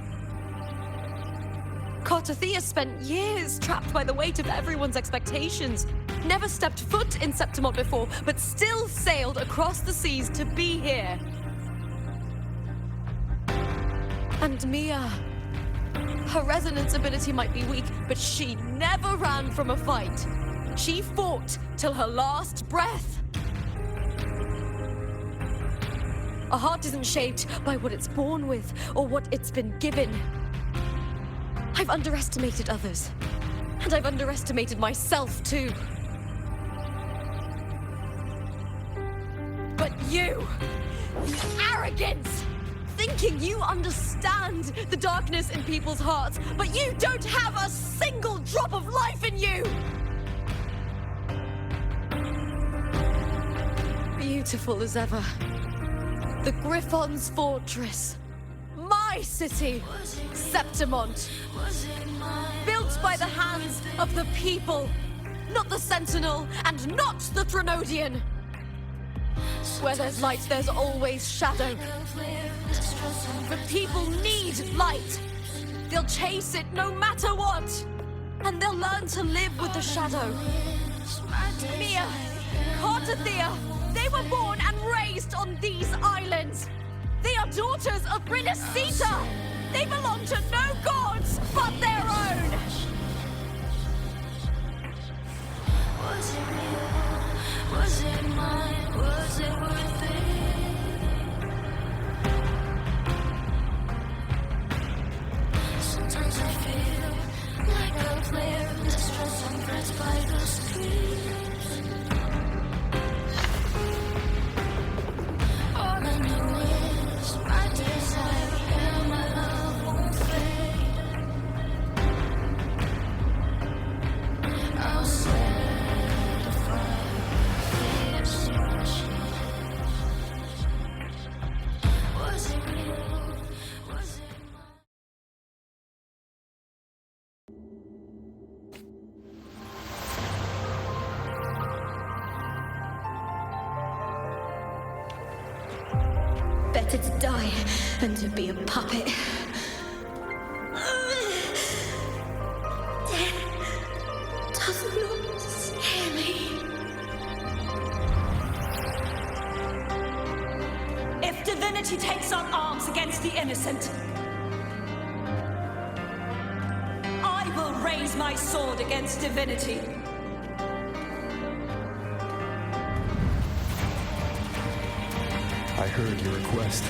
Cartethyia spent years trapped by the weight of everyone's expectations. Never stepped foot in Septimont before, but still sailed across the seas to be here. And Mia, her resonance ability might be weak, but she never ran from a fight. She fought till her last breath. A heart isn't shaped by what it's born with or what it's been given. I've underestimated others, and I've underestimated myself too. But you, arrogance, thinking you understand the darkness in people's hearts, but you don't have a single drop of life in you! Beautiful as ever. The Griffon's fortress. My city, Septimont. Built by the hands of the people. Not the Sentinel and not the Threnodian. Where there's light, there's always shadow. The people need light. They'll chase it no matter what. And they'll learn to live with the shadow. Mia, Cartethyia, they were born and raised on these islands. They are daughters of Brinacita. They belong to no gods but their own. Was it real? Was it mine? Was it worth it? Sometimes I feel like a player distressed and pressed by the streets. All I know is my desire and my love won't fade. I'll set a fire, fierce passion. Was it real? Was it mine? Better to die than to be a puppet. Death does not scare me. If divinity takes up arms against the innocent, I will raise my sword against divinity. I heard your request.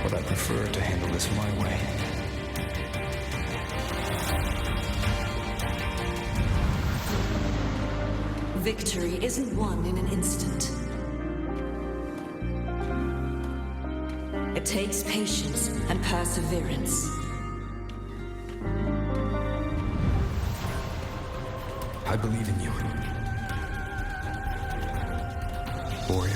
But I prefer to handle this my way. Victory isn't won in an instant. It takes patience and perseverance. I believe in you. Warrior.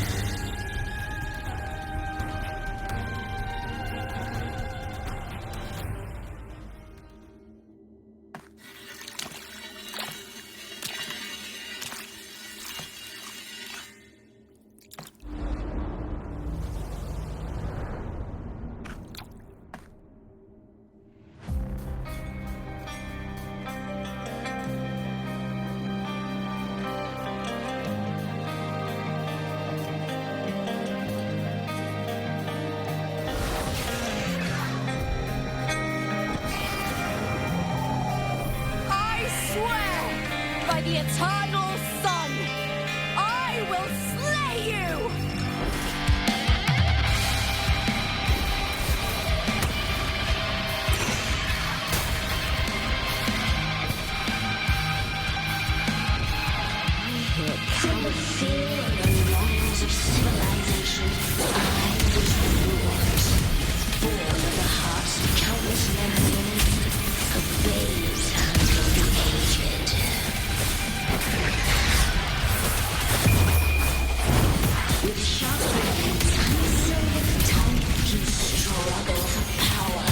by the eternal sun. I will slay you! From the fear and the longings of civilization, I was reborn. Born of the hearts of countless men and women, of babes and of the aged. With sharp blades and silver tongue, you struggle for power,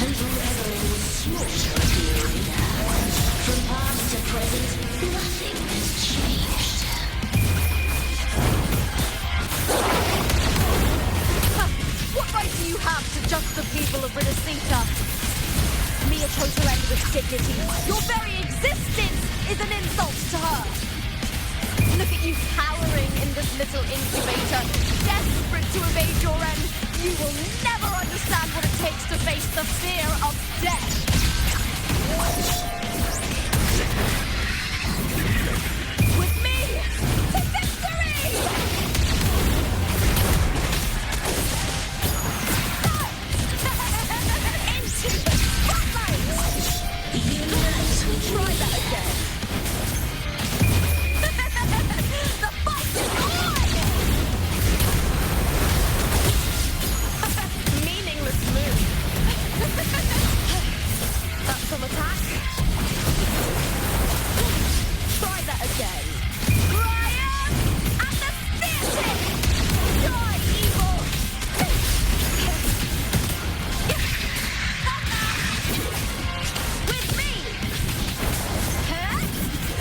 and forever in the slaughter of the arena. From past to present, nothing has changed. What right do you have to judge the people of Renacita? Mia chose her end with dignity. Your very existence is an insult to her. Look at you cowering in this little incubator, desperate to evade your end. You will never understand what it takes to face the fear of death. With me, to victory! Try that again. The fight is on! Meaningless move. That's some attack. Try that again. Brian and the Theater! Die, evil! With me!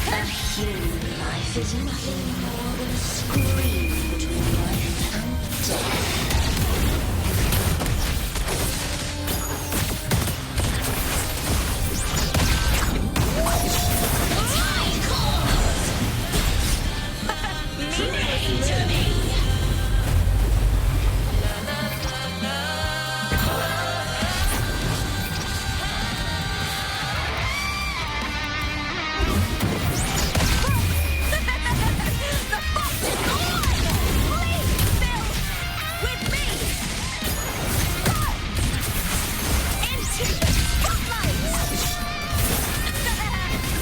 A human life is nothing more than a scream between life and death. Pray to me. The fight is on! Please, Phil! With me! Into the spotlight!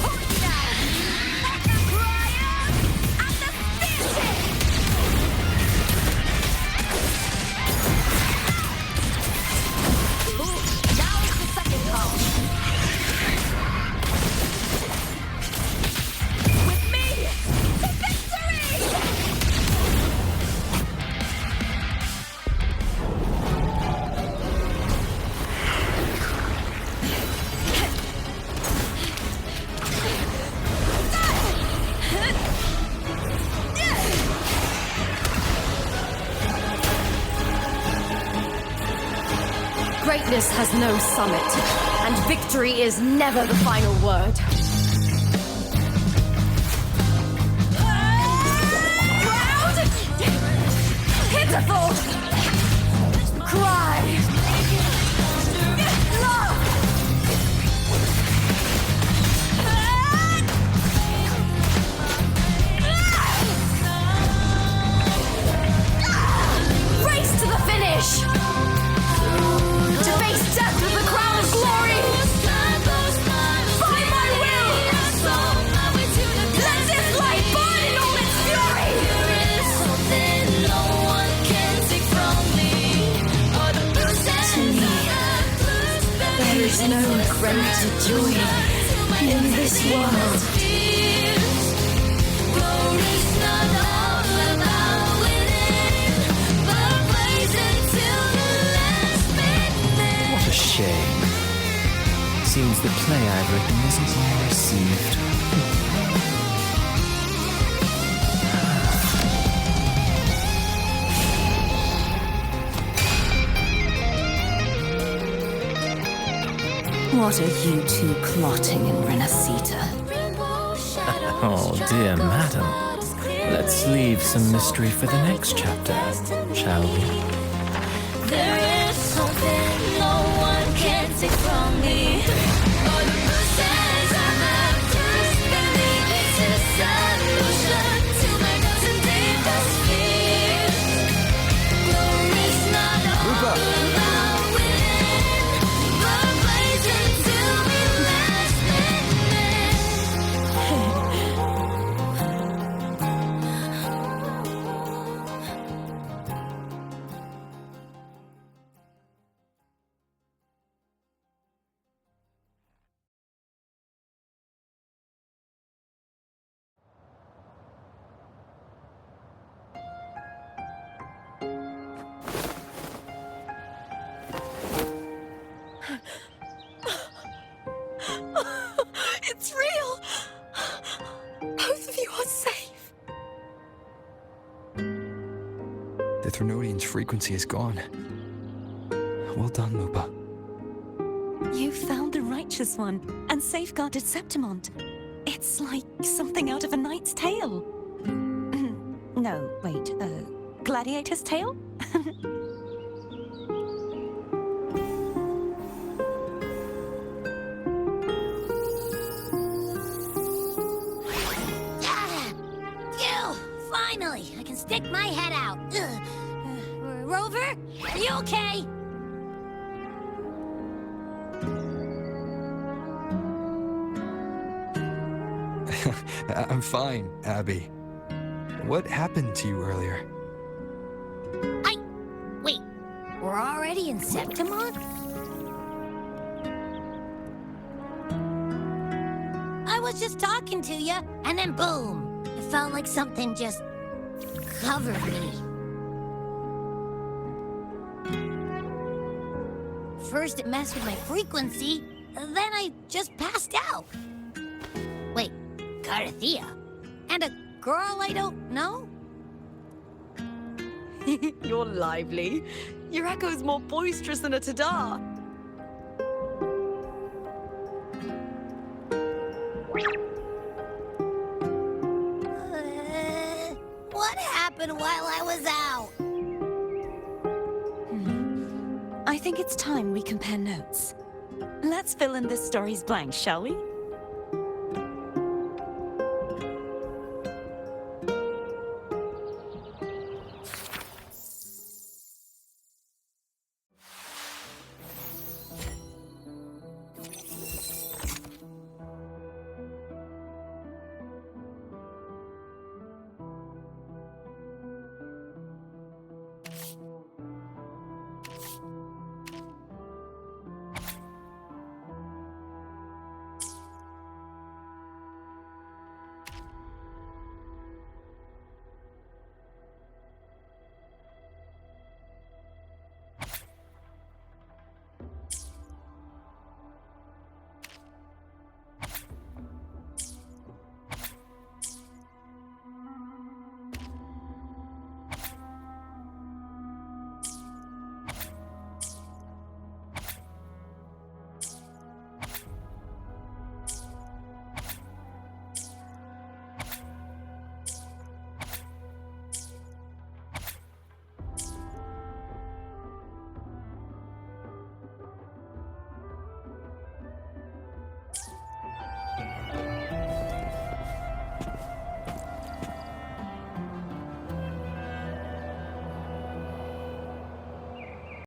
Hold down! Brian and the Theater! Ooh, now is the second half. With me to victory! Greatness has no summit, and victory is never the final word. Proud! Pitiful! Cry! Love! Race to the finish! To face death with the crown of glory! By my will! Let this light burn in all its fury! There is no greater joy in this world. What a shame. Seems the play I've written isn't well received. What are you two plotting in Renacita? Oh, dear madam. Let's leave some mystery for the next chapter, shall we? There is something no one can take from me. All the bruises I have to believe it's Thrunodian's frequency is gone. Well done, Lupa. You found the righteous one and safeguarded Septimont. It's like something out of a knight's tale. No, wait, Gladiator's tale? Finally, I can stick my head out. Rover, are you okay? I'm fine, Abby. What happened to you earlier? Wait, we're already in Septimont? I was just talking to you, and then boom! It felt like something just covered me. First it messed with my frequency, then I just passed out. Wait, Cartethyia? And a girl I don't know? You're lively. Your echo's more boisterous than a Tadar. What happened while I was out? I think it's time we compare notes. Let's fill in this story's blanks, shall we?